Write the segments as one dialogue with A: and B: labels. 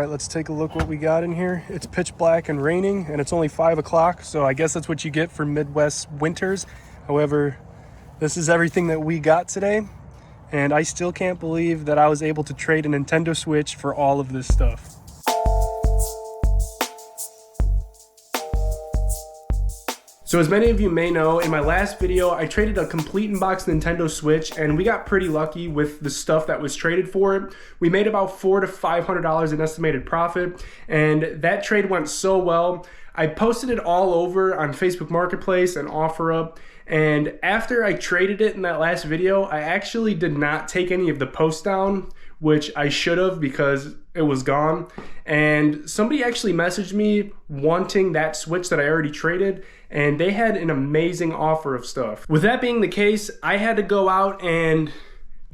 A: right, let's take a look what we got in here. It's pitch black and raining, and it's only 5 o'clock, so I guess that's what you get for Midwest winters. However, this is everything that we got today, and I still can't believe that I was able to trade a Nintendo Switch for all of this stuff. So as many of you may know, in my last video, I traded a complete in-box Nintendo Switch, and we got pretty lucky with the stuff that was traded for it. We made about $400 to $500 in estimated profit, and that trade went so well. I posted it all over on Facebook Marketplace and OfferUp, and after I traded it in that last video, I actually did not take any of the posts down, which I should have because it was gone. And somebody actually messaged me wanting that Switch that I already traded, and they had an amazing offer of stuff. With that being the case, I had to go out and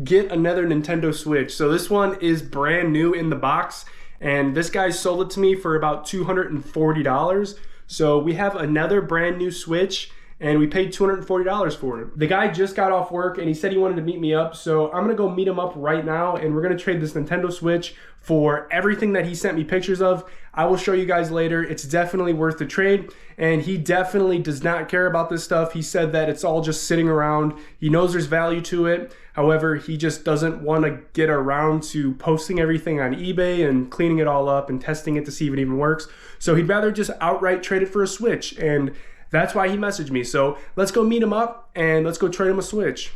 A: get another Nintendo Switch. So this one is brand new in the box, and this guy sold it to me for about $240. So we have another brand new Switch, and we paid $240 for it. The guy just got off work and he said he wanted to meet me up, so I'm gonna go meet him up right now, and we're gonna trade this Nintendo Switch for everything that he sent me pictures of. I will show you guys later. It's definitely worth the trade, and he definitely does not care about this stuff. He said that it's all just sitting around. He knows there's value to it. However, he just doesn't want to get around to posting everything on eBay and cleaning it all up and testing it to see if it even works. So he'd rather just outright trade it for a Switch, and that's why he messaged me. So let's go meet him up and let's go trade him a Switch.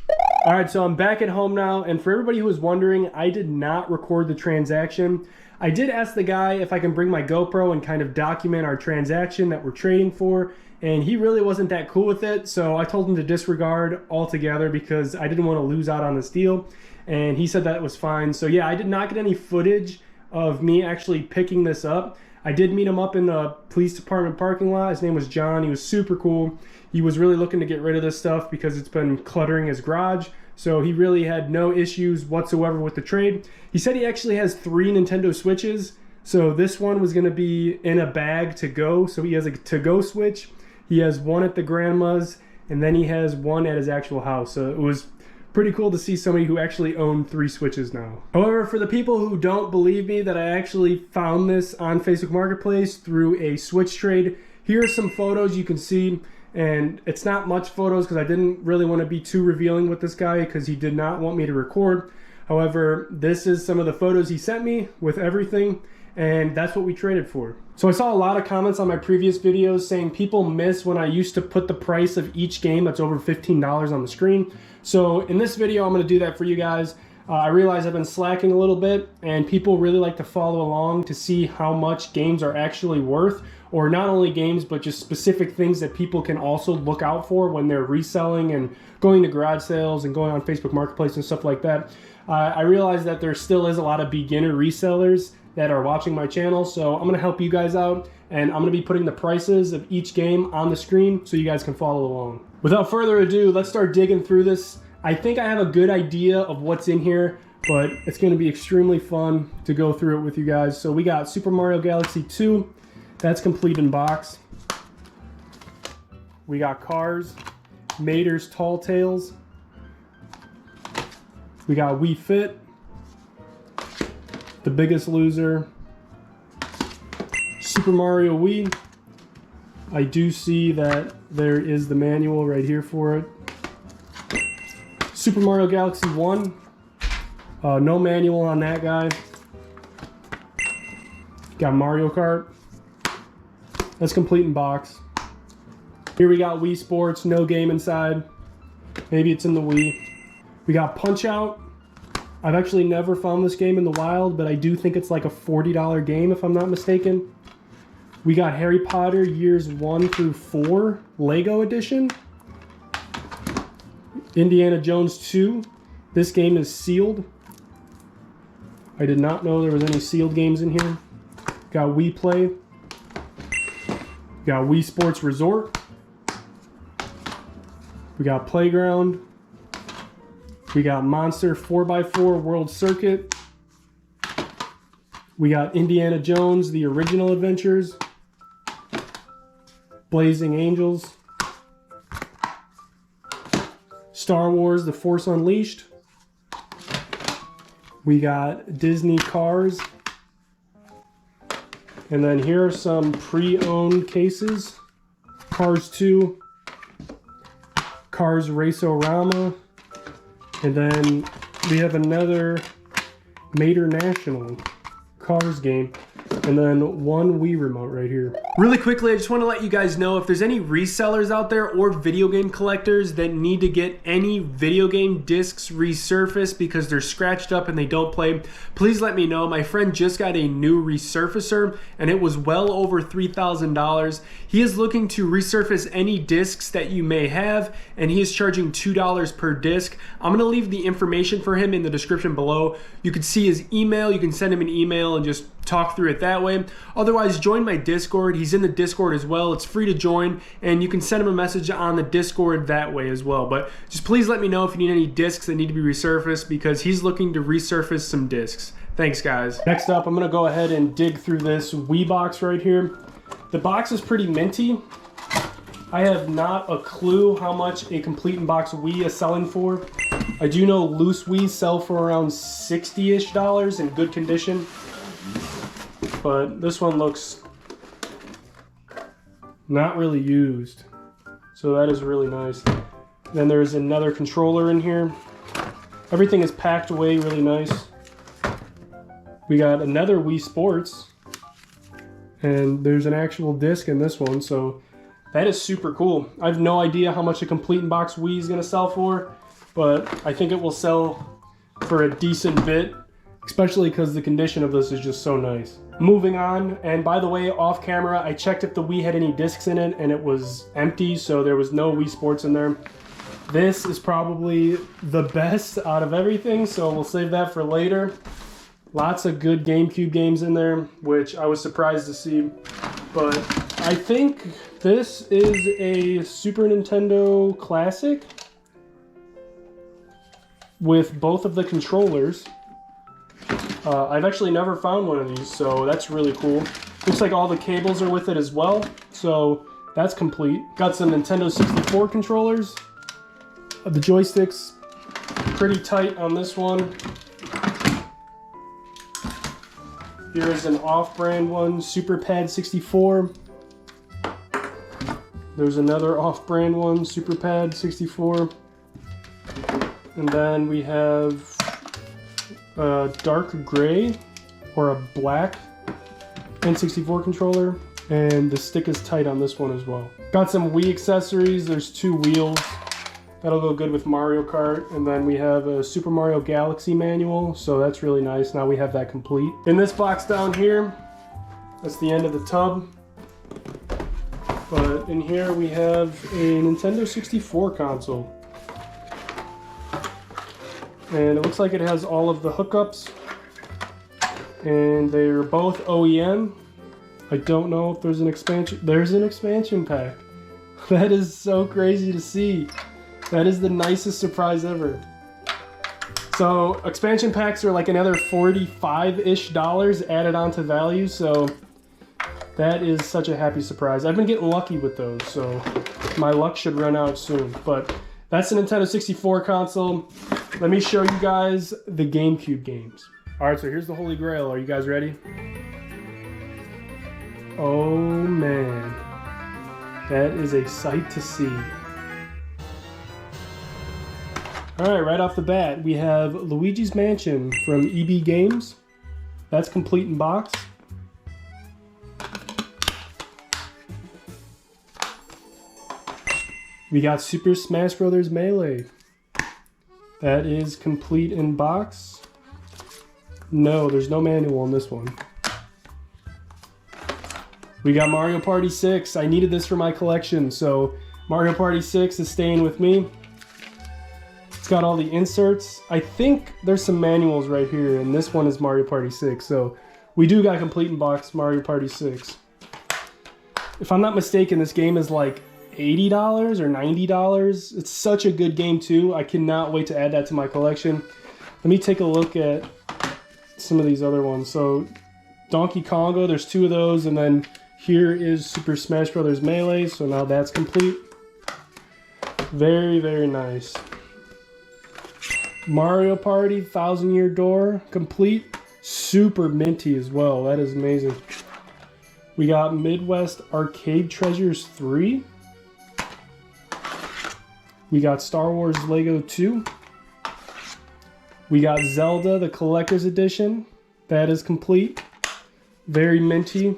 A: All right, so I'm back at home now, and for everybody who was wondering, I did not record the transaction. I did ask the guy if I can bring my GoPro and kind of document our transaction that we're trading for, and he really wasn't that cool with it, so I told him to disregard altogether because I didn't want to lose out on this deal, and he said that was fine. So yeah, I did not get any footage of me actually picking this up. I did meet him up in the police department parking lot. His name was John. He was super cool. He was really looking to get rid of this stuff because it's been cluttering his garage. So he really had no issues whatsoever with the trade. He said he actually has 3 Nintendo Switches. So this one was gonna be in a bag to go. So he has a to-go Switch. He has one at the grandma's, and then he has one at his actual house. So it was pretty cool to see somebody who actually owned 3 Switches now. However, for the people who don't believe me that I actually found this on Facebook Marketplace through a Switch trade, here are some photos you can see, and it's not much photos because I didn't really want to be too revealing with this guy because he did not want me to record. However, this is some of the photos he sent me with everything, and that's what we traded for. So I saw a lot of comments on my previous videos saying people miss when I used to put the price of each game that's over $15 on the screen. So in this video, I'm gonna do that for you guys. I realize I've been slacking a little bit, and people really like to follow along to see how much games are actually worth, or not only games, but just specific things that people can also look out for when they're reselling and going to garage sales and going on Facebook Marketplace and stuff like that. I realize that there still is a lot of beginner resellers that are watching my channel, so I'm gonna help you guys out, and I'm gonna be putting the prices of each game on the screen so you guys can follow along. Without further ado, let's start digging through this. I think I have a good idea of what's in here, but it's gonna be extremely fun to go through it with you guys. So we got Super Mario Galaxy 2, that's complete in box. We got Cars, Mater's Tall Tales. We got Wii Fit, The Biggest Loser, Super Mario Wii. I do see that there is the manual right here for it. Super Mario Galaxy 1, no manual on that guy. Got Mario Kart, that's complete in box. Here we got Wii Sports, no game inside. Maybe it's in the Wii. We got Punch Out. I've actually never found this game in the wild, but I do think it's like a $40 game if I'm not mistaken. We got Harry Potter Years 1 through 4 Lego Edition. Indiana Jones 2. This game is sealed. I did not know there was any sealed games in here. Got Wii Play. Got Wii Sports Resort. We got Playground. We got Monster 4x4 World Circuit. We got Indiana Jones, The Original Adventures. Blazing Angels. Star Wars The Force Unleashed. We got Disney Cars. And then here are some pre-owned cases. Cars 2, Cars Race-O-Rama, and then we have another Mater National Cars game, and then one Wii remote right here. Really quickly, I just want to let you guys know if there's any resellers out there or video game collectors that need to get any video game discs resurfaced because they're scratched up and they don't play, please let me know. My friend just got a new resurfacer and it was well over $3,000. He is looking to resurface any discs that you may have, and he is charging $2 per disc. I'm going to leave the information for him in the description below. You can see his email, you can send him an email and just talk through it that way. Otherwise, join my Discord. He's in the Discord as well. It's free to join, and you can send him a message on the Discord that way as well. But just please let me know if you need any discs that need to be resurfaced, because he's looking to resurface some discs. Thanks, guys. Next up, I'm gonna go ahead and dig through this Wii box right here. The box is pretty minty. I have not a clue how much a complete in box Wii is selling for. I do know loose Wii's sell for around $60-ish in good condition, but this one looks not really used, so that is really nice. Then there's another controller in here. Everything is packed away really nice. We got another Wii Sports, and there's an actual disc in this one, so that is super cool. I have no idea how much a complete in box Wii is gonna sell for, but I think it will sell for a decent bit, especially because the condition of this is just so nice. Moving on, and by the way, off camera, I checked if the Wii had any discs in it, and it was empty, so there was no Wii Sports in there. This is probably the best out of everything, so we'll save that for later. Lots of good GameCube games in there, which I was surprised to see, but I think this is a Super Nintendo Classic with both of the controllers. I've actually never found one of these, so that's really cool. Looks like all the cables are with it as well, so that's complete. Got some Nintendo 64 controllers. The joystick's pretty tight on this one. Here is an off-brand one, Super Pad 64. There's another off-brand one, Super Pad 64. And then we have a dark gray or a black N64 controller, and the stick is tight on this one as well. Got some Wii accessories. There's 2 wheels. That'll go good with Mario Kart. And then we have a Super Mario Galaxy manual, so that's really nice. Now we have that complete. In this box down here, that's the end of the tub. But in here we have a Nintendo 64 console. And it looks like it has all of the hookups. And they're both OEM. I don't know if there's an expansion. There's an expansion pack. That is so crazy to see. That is the nicest surprise ever. So expansion packs are like another $45-ish added onto value, so that is such a happy surprise. I've been getting lucky with those, so my luck should run out soon. But that's the Nintendo 64 console. Let me show you guys the GameCube games. All right, so here's the Holy Grail. Are you guys ready? Oh man, that is a sight to see. Alright, right off the bat, we have Luigi's Mansion from EB Games. That's complete in box. We got Super Smash Bros. Melee. That is complete in box. No, there's no manual on this one. We got Mario Party 6. I needed this for my collection, so Mario Party 6 is staying with me. It's got all the inserts. I think there's some manuals right here, and this one is Mario Party 6. So we do got complete in box Mario Party 6. If I'm not mistaken, this game is like $80 or $90. It's such a good game too. I cannot wait to add that to my collection. Let me take a look at some of these other ones. So Donkey Kongo, there's 2 of those, and then here is Super Smash Bros. Melee. So now that's complete. Very, very nice. Mario Party, Thousand Year Door, complete. Super minty as well. That is amazing. We got Midwest Arcade Treasures 3. We got Star Wars Lego 2. We got Zelda, the Collector's Edition. That is complete. Very minty.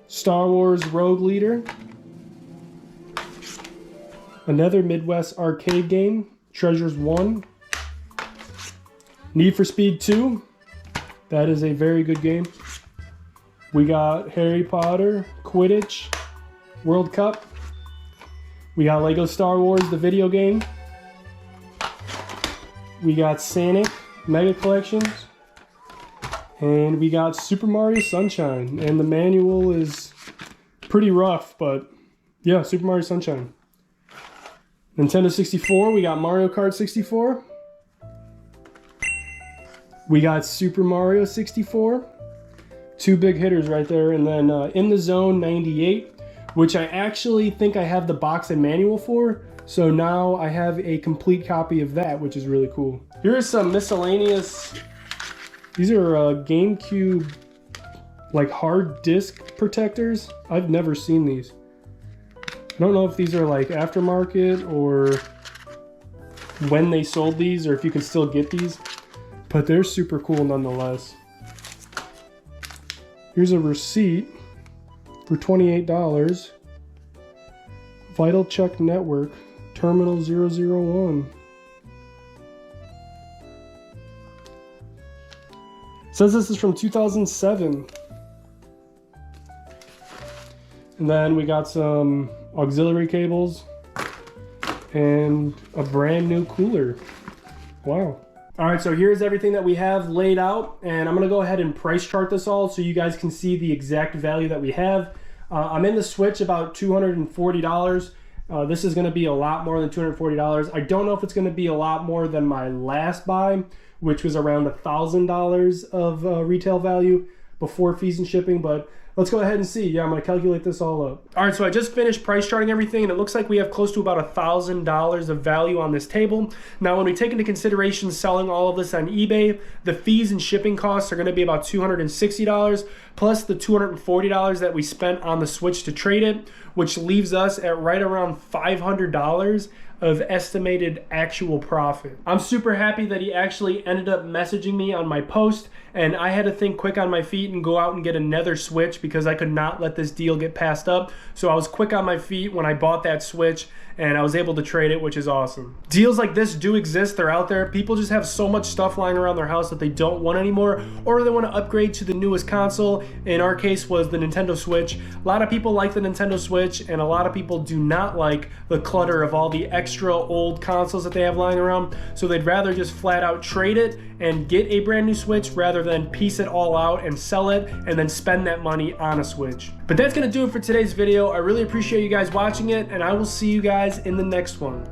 A: Star Wars Rogue Leader. Another Midwest arcade game, Treasures 1. Need for Speed 2. That is a very good game. We got Harry Potter, Quidditch, World Cup. We got Lego Star Wars, the video game. We got Sonic, Mega Collections. And we got Super Mario Sunshine. And the manual is pretty rough, but yeah, Super Mario Sunshine. Nintendo 64, we got Mario Kart 64. We got Super Mario 64. Two big hitters right there. And then In the Zone 98, which I actually think I have the box and manual for. So now I have a complete copy of that, which is really cool. Here are some miscellaneous, these are Gamecube like hard disk protectors. I've never seen these. I don't know if these are like aftermarket or when they sold these or if you can still get these, but they're super cool nonetheless. Here's a receipt for $28. Vital Check Network, Terminal 001. Says this is from 2007. And then we got some auxiliary cables and a brand new cooler. Wow. All right, so here's everything that we have laid out, and I'm gonna go ahead and price chart this all so you guys can see the exact value that we have. I'm in the Switch about $240. This is gonna be a lot more than $240. I don't know if it's gonna be a lot more than my last buy, which was around $1,000 of retail value before fees and shipping, but let's go ahead and see. Yeah, I'm gonna calculate this all up. All right, so I just finished price charting everything, and it looks like we have close to about $1,000 of value on this table. Now, when we take into consideration selling all of this on eBay, the fees and shipping costs are gonna be about $260, plus the $240 that we spent on the Switch to trade it, which leaves us at right around $500 of estimated actual profit. I'm super happy that he actually ended up messaging me on my post, and I had to think quick on my feet and go out and get another Switch because I could not let this deal get passed up. So I was quick on my feet when I bought that Switch, and I was able to trade it, which is awesome. Deals like this do exist, they're out there. People just have so much stuff lying around their house that they don't want anymore, or they want to upgrade to the newest console. In our case was the Nintendo Switch. A lot of people like the Nintendo Switch, and a lot of people do not like the clutter of all the extra old consoles that they have lying around. So they'd rather just flat out trade it and get a brand new Switch rather than piece it all out and sell it and then spend that money on a Switch. But that's gonna do it for today's video. I really appreciate you guys watching it, and I will see you guys in the next one.